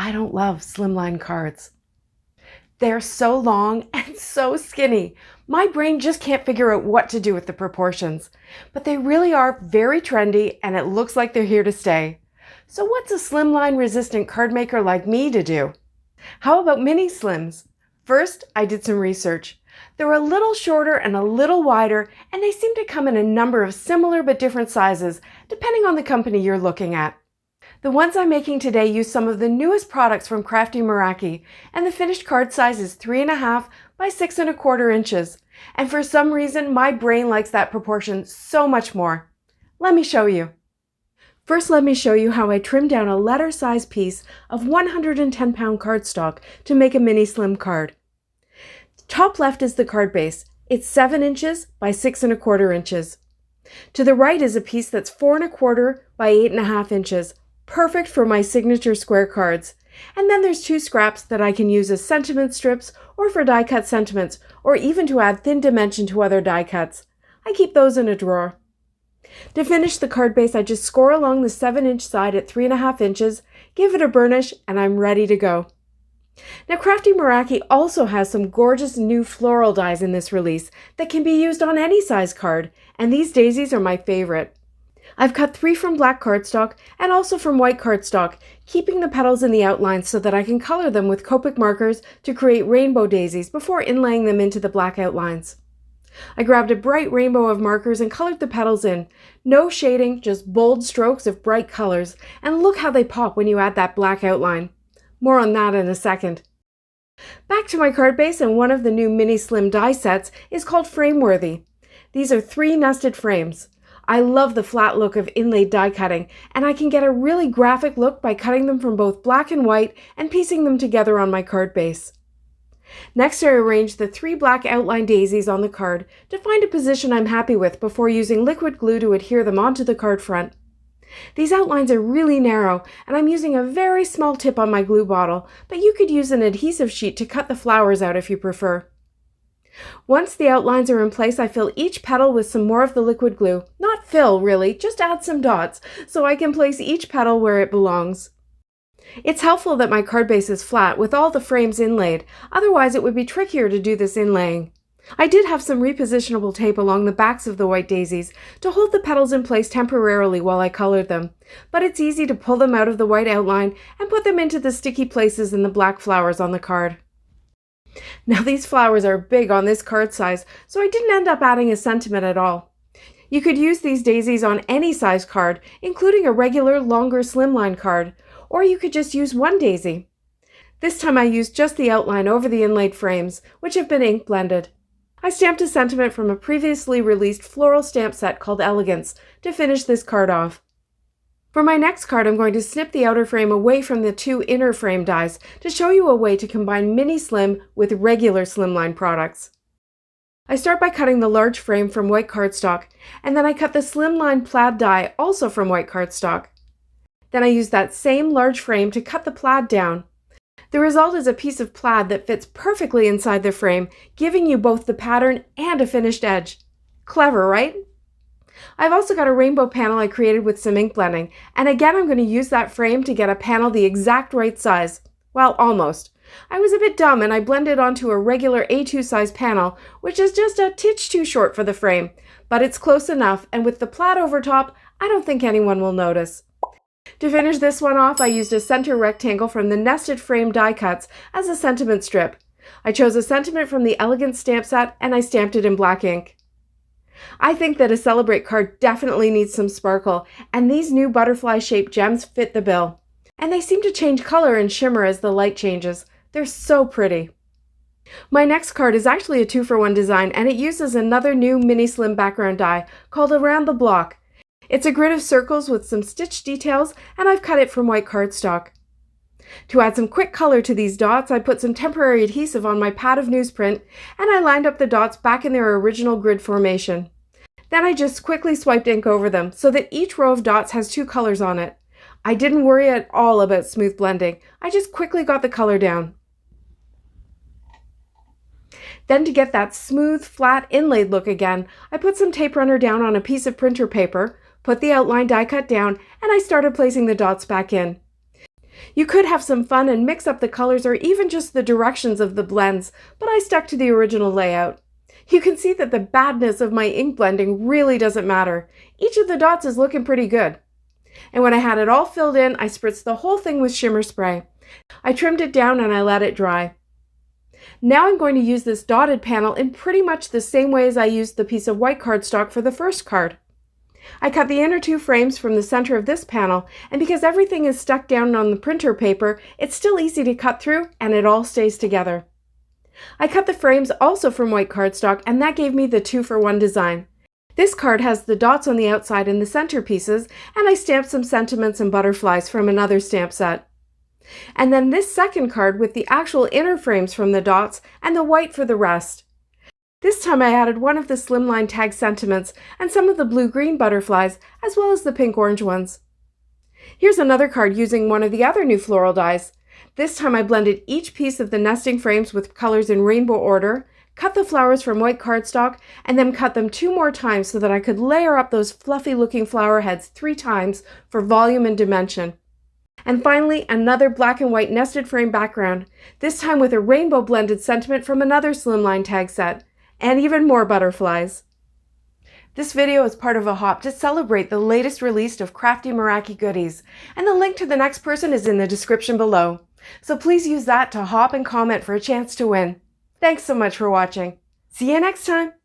I don't love slimline cards. They're so long and so skinny. My brain just can't figure out what to do with the proportions. But they really are very trendy and it looks like they're here to stay. So what's a slimline resistant card maker like me to do? How about mini slims? First, I did some research. They're a little shorter and a little wider, and they seem to come in a number of similar but different sizes, depending on the company you're looking at. The ones I'm making today use some of the newest products from Crafty Meraki, and the finished card size is 3.5 by 6.25 inches. And for some reason, my brain likes that proportion so much more. Let me show you. First, let me show you how I trimmed down a letter size piece of 110-pound cardstock to make a mini slim card. Top left is the card base. It's 7 inches by 6.25 inches. To the right is a piece that's 4.25 by 8.5 inches. Perfect for my signature square cards. And then there's 2 scraps that I can use as sentiment strips or for die cut sentiments, or even to add thin dimension to other die cuts. I keep those in a drawer. To finish the card base, I just score along the 7-inch side at 3.5 inches, give it a burnish, and I'm ready to go. Now, Crafty Meraki also has some gorgeous new floral dies in this release that can be used on any size card, and these daisies are my favorite. I've cut 3 from black cardstock and also from white cardstock, keeping the petals in the outlines so that I can color them with Copic markers to create rainbow daisies before inlaying them into the black outlines. I grabbed a bright rainbow of markers and colored the petals in. No shading, just bold strokes of bright colors, and look how they pop when you add that black outline. More on that in a second. Back to my card base, and one of the new mini slim die sets is called Frameworthy. These are 3 nested frames. I love the flat look of inlaid die cutting, and I can get a really graphic look by cutting them from both black and white and piecing them together on my card base. Next, I arranged the 3 black outline daisies on the card to find a position I'm happy with before using liquid glue to adhere them onto the card front. These outlines are really narrow, and I'm using a very small tip on my glue bottle, but you could use an adhesive sheet to cut the flowers out if you prefer. Once the outlines are in place, I fill each petal with some more of the liquid glue. Not fill, really, just add some dots, so I can place each petal where it belongs. It's helpful that my card base is flat with all the frames inlaid, otherwise it would be trickier to do this inlaying. I did have some repositionable tape along the backs of the white daisies to hold the petals in place temporarily while I colored them, but it's easy to pull them out of the white outline and put them into the sticky places in the black flowers on the card. Now these flowers are big on this card size, so I didn't end up adding a sentiment at all. You could use these daisies on any size card, including a regular longer slimline card, or you could just use one daisy. This time I used just the outline over the inlaid frames, which have been ink blended. I stamped a sentiment from a previously released floral stamp set called Elegance to finish this card off. For my next card, I'm going to snip the outer frame away from the 2 inner frame dies to show you a way to combine mini slim with regular slimline products. I start by cutting the large frame from white cardstock, and then I cut the slimline plaid die also from white cardstock. Then I use that same large frame to cut the plaid down. The result is a piece of plaid that fits perfectly inside the frame, giving you both the pattern and a finished edge. Clever, right? I've also got a rainbow panel I created with some ink blending, and again I'm going to use that frame to get a panel the exact right size. Well, almost. I was a bit dumb and I blended onto a regular A2 size panel, which is just a titch too short for the frame, but it's close enough, and with the plaid over top, I don't think anyone will notice. To finish this one off, I used a center rectangle from the nested frame die cuts as a sentiment strip. I chose a sentiment from the Elegance stamp set and I stamped it in black ink. I think that a Celebrate card definitely needs some sparkle, and these new butterfly-shaped gems fit the bill. And they seem to change color and shimmer as the light changes. They're so pretty. My next card is actually a 2-for-1 design, and it uses another new mini slim background die called Around the Block. It's a grid of circles with some stitch details, and I've cut it from white cardstock. To add some quick color to these dots, I put some temporary adhesive on my pad of newsprint, and I lined up the dots back in their original grid formation. Then I just quickly swiped ink over them so that each row of dots has 2 colors on it. I didn't worry at all about smooth blending. I just quickly got the color down. Then to get that smooth, flat, inlaid look again, I put some tape runner down on a piece of printer paper, put the outline die cut down, and I started placing the dots back in. You could have some fun and mix up the colors or even just the directions of the blends, but I stuck to the original layout. You can see that the badness of my ink blending really doesn't matter. Each of the dots is looking pretty good. And when I had it all filled in, I spritzed the whole thing with shimmer spray. I trimmed it down and I let it dry. Now I'm going to use this dotted panel in pretty much the same way as I used the piece of white cardstock for the first card. I cut the inner two frames from the center of this panel, and because everything is stuck down on the printer paper, it's still easy to cut through and it all stays together. I cut the frames also from white cardstock, and that gave me the 2-for-1 design. This card has the dots on the outside and the center pieces, and I stamped some sentiments and butterflies from another stamp set. And then this second card with the actual inner frames from the dots and the white for the rest. This time I added one of the slimline tag sentiments and some of the blue-green butterflies, as well as the pink-orange ones. Here's another card using one of the other new floral dies. This time I blended each piece of the nesting frames with colors in rainbow order, cut the flowers from white cardstock, and then cut them 2 more times so that I could layer up those fluffy-looking flower heads 3 times for volume and dimension. And finally, another black and white nested frame background, this time with a rainbow blended sentiment from another slimline tag set, and even more butterflies. This video is part of a hop to celebrate the latest release of Crafty Meraki goodies, and the link to the next person is in the description below. So please use that to hop and comment for a chance to win. Thanks so much for watching. See you next time!